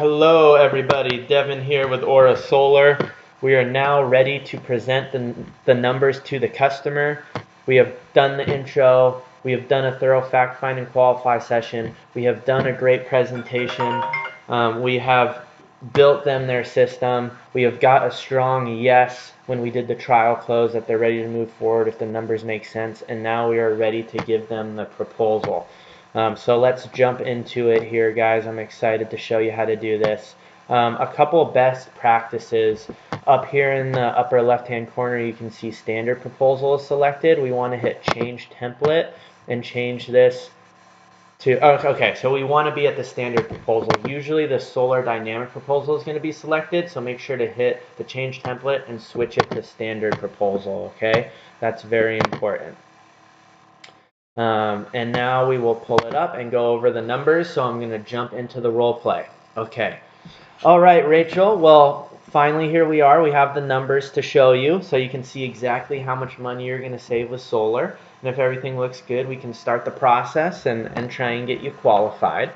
Hello everybody, Devin here with Aura Solar. We are now ready to present the numbers to the customer. We have done the intro, we have done a thorough fact find and qualify session, we have done a great presentation, we have built them their system, we have got a strong yes when we did the trial close that they're ready to move forward if the numbers make sense, and now we are ready to give them the proposal. So let's jump into it here, guys. I'm excited to show you how to do this. A couple best practices. Up here in the upper left-hand corner, you can see standard proposal is selected. We want to hit change template and change this to, okay, so we want to be at the standard proposal. Usually the solar dynamic proposal is going to be selected, so make sure to hit the change template and switch it to standard proposal, okay? That's very important. And now we will pull it up and go over the numbers. So I'm going to jump into the role play. Okay. All right, Rachel. Well, finally here we are. We have the numbers to show you so you can see exactly how much money you're going to save with solar. And if everything looks good, we can start the process and try and get you qualified.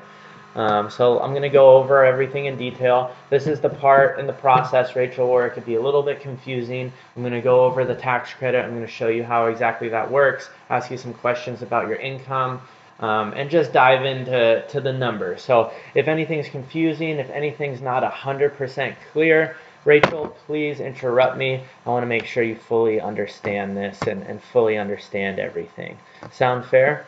So I'm going to go over everything in detail. This is the part in the process, Rachel, where it could be a little bit confusing. I'm going to go over the tax credit. I'm going to show you how exactly that works, ask you some questions about your income, and just dive into the numbers. So if anything's confusing, if anything's not 100% clear, Rachel, please interrupt me. I want to make sure you fully understand this and fully understand everything. Sound fair?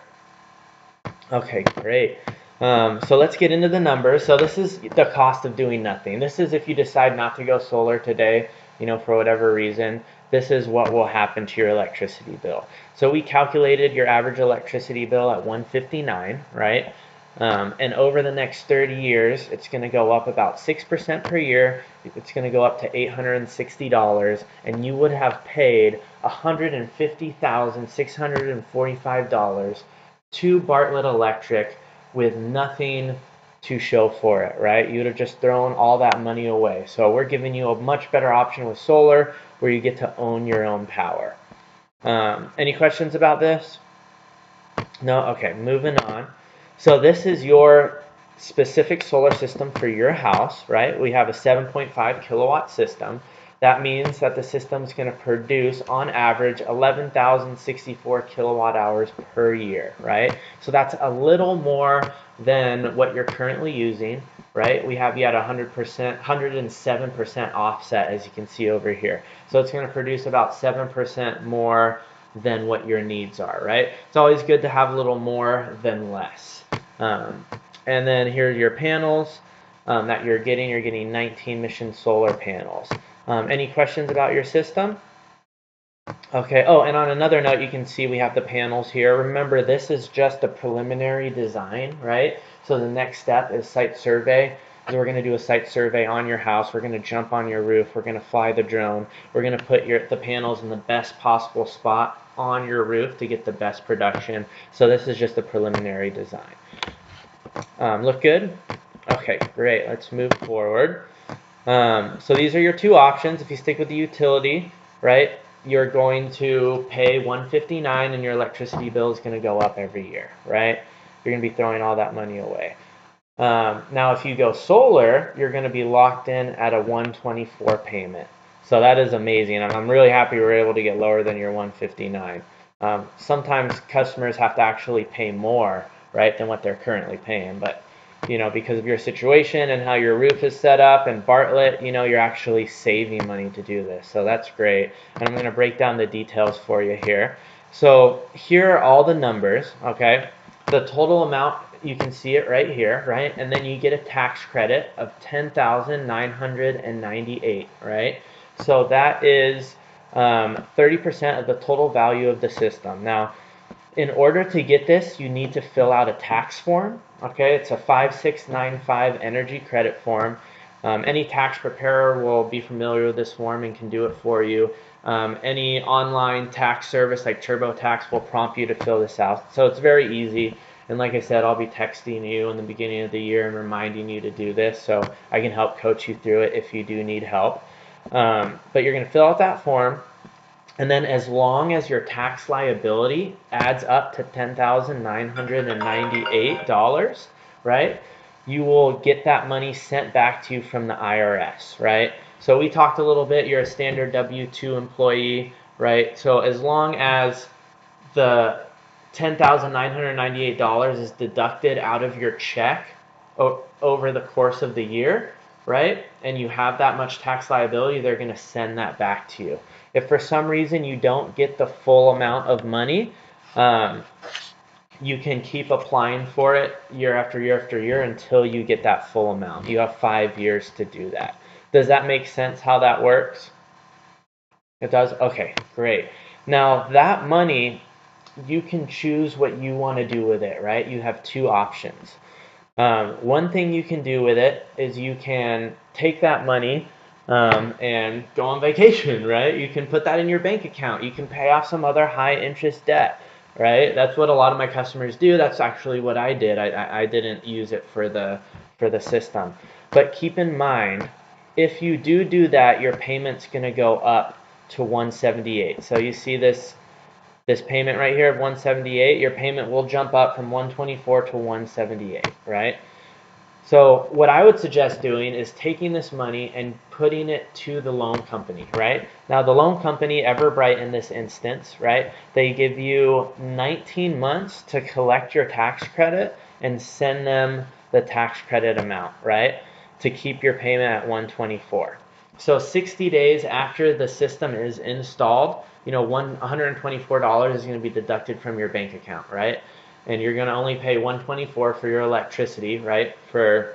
Okay, great. So let's get into the numbers. So this is the cost of doing nothing. This is if you decide not to go solar today, for whatever reason, this is what will happen to your electricity bill. So we calculated your average electricity bill at $159, right? And over the next 30 years, it's going to go up about 6% per year. It's going to go up to $860, and you would have paid $150,645 to Bartlett Electric with nothing to show for it, right? You would have just thrown all that money away. So we're giving you a much better option with solar where you get to own your own power. Any questions about this? No? Okay, moving on. So this is your specific solar system for your house, right? We have a 7.5 kilowatt system. That means that the system is going to produce, on average, 11,064 kilowatt hours per year, right? So that's a little more than what you're currently using, right? We have you at 100%, 107% offset, as you can see over here. So it's going to produce about 7% more than what your needs are, right? It's always good to have a little more than less. And then here are your panels that you're getting. You're getting 19 Mission solar panels. Any questions about your system? Okay, oh, and on another note, you can see we have the panels here. Remember, this is just a preliminary design, right? So the next step is site survey. So we're going to do a site survey on your house. We're going to jump on your roof. We're going to fly the drone. We're going to put the panels in the best possible spot on your roof to get the best production. So this is just a preliminary design. Look good? Okay, great. Let's move forward. So these are your two options. If you stick with the utility, right, you're going to pay $159 and your electricity bill is going to go up every year, right? You're going to be throwing all that money away. Now, if you go solar, you're going to be locked in at a $124 payment. So that is amazing, and I'm really happy we were able to get lower than your $159. Sometimes customers have to actually pay more, right, than what they're currently paying, but because of your situation and how your roof is set up and Bartlett, you're actually saving money to do this. So that's great. And I'm going to break down the details for you here. So here are all the numbers, okay? The total amount, you can see it right here, right? And then you get a tax credit of $10,998, right? So that is 30% of the total value of the system. Now, in order to get this, you need to fill out a tax form. Okay, it's a 5695 energy credit form. Any tax preparer will be familiar with this form and can do it for you. Any online tax service like TurboTax will prompt you to fill this out. So it's very easy. And like I said, I'll be texting you in the beginning of the year and reminding you to do this, so I can help coach you through it if you do need help. But you're going to fill out that form. And then as long as your tax liability adds up to $10,998, right, you will get that money sent back to you from the IRS, right? So we talked a little bit, you're a standard W-2 employee, right? So as long as the $10,998 is deducted out of your check over the course of the year, right? And you have that much tax liability, they're going to send that back to you. If for some reason you don't get the full amount of money, you can keep applying for it year after year after year until you get that full amount. You have 5 years to do that. Does that make sense how that works? It does? Okay, great. Now that money, you can choose what you want to do with it, right? You have two options. One thing you can do with it is you can take that money and go on vacation, right? You can put that in your bank account. You can pay off some other high interest debt, right? That's what a lot of my customers do. That's actually what I did. I didn't use it for the system. But keep in mind, if you do that, your payment's going to go up to $178. So you see this payment right here of $178, your payment will jump up from $124 to $178, right? So what I would suggest doing is taking this money and putting it to the loan company, right? Now the loan company, Everbright in this instance, right, they give you 19 months to collect your tax credit and send them the tax credit amount, right, to keep your payment at $124. So 60 days after the system is installed, you know, $124 is going to be deducted from your bank account, right? And you're going to only pay $124 for your electricity, right, for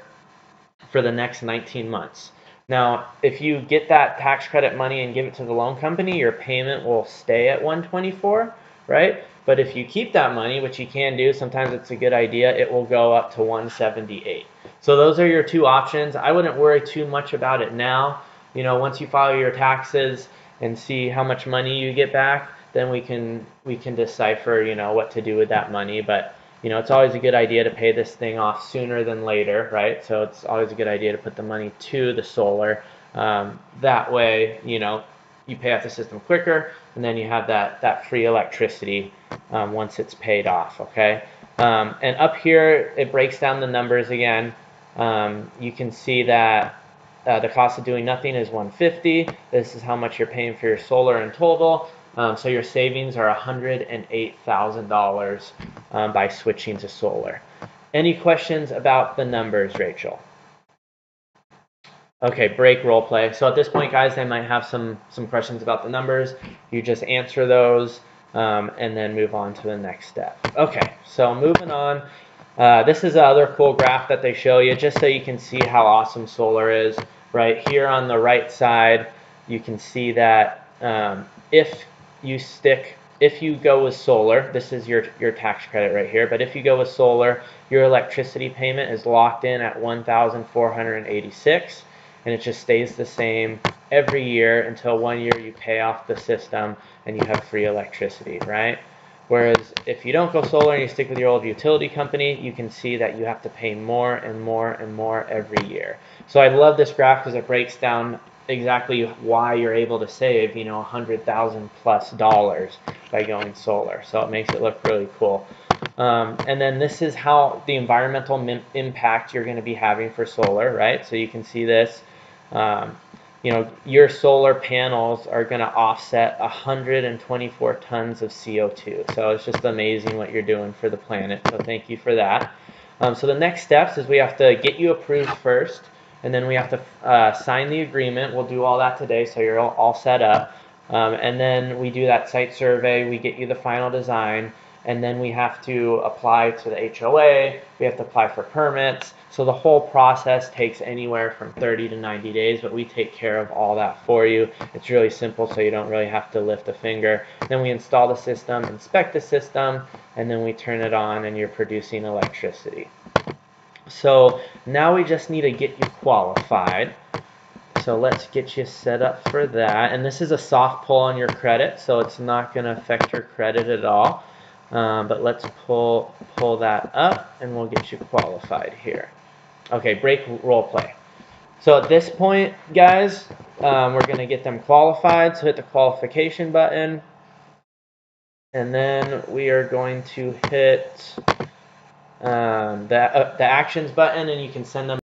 the next 19 months. Now, if you get that tax credit money and give it to the loan company, your payment will stay at $124, right? But if you keep that money, which you can do, sometimes it's a good idea, it will go up to $178. So those are your two options. I wouldn't worry too much about it now. You know, once you file your taxes and see how much money you get back, then we can decipher, you know, what to do with that money. But you know, it's always a good idea to pay this thing off sooner than later, right? So it's always a good idea to put the money to the solar. That way, you know, you pay off the system quicker, and then you have that free electricity once it's paid off, okay? And up here, it breaks down the numbers again. You can see that the cost of doing nothing is $150. This is how much you're paying for your solar in total. So your savings are $108,000 by switching to solar. Any questions about the numbers, Rachel? Okay, break role play. So at this point, guys, I might have some questions about the numbers. You just answer those and then move on to the next step. Okay, so moving on. This is another cool graph that they show you just so you can see how awesome solar is. Right here on the right side, you can see that if you go with solar, this is your tax credit right here, but if you go with solar, your electricity payment is locked in at $1,486, and it just stays the same every year until 1 year you pay off the system and you have free electricity, right? Whereas if you don't go solar and you stick with your old utility company, you can see that you have to pay more and more and more every year. So I love this graph because it breaks down exactly why you're able to save, you know, $100,000 plus by going solar. So it makes it look really cool. And then this is how the environmental impact you're going to be having for solar, right? So you can see this. You know, your solar panels are going to offset 124 tons of CO2. So it's just amazing what you're doing for the planet. So thank you for that. So the next steps is we have to get you approved first, and then we have to sign the agreement. We'll do all that today, so you're all set up. And then we do that site survey. We get you the final design, and then we have to apply to the HOA. We have to apply for permits. So the whole process takes anywhere from 30 to 90 days, but we take care of all that for you. It's really simple, so you don't really have to lift a finger. Then we install the system, inspect the system, and then we turn it on and you're producing electricity. So now we just need to get you qualified. So let's get you set up for that. And this is a soft pull on your credit, so it's not going to affect your credit at all. But let's pull that up and we'll get you qualified here. Okay, break role play. So at this point, guys, we're going to get them qualified. So hit the qualification button. And then we are going to hit the actions button, and you can send them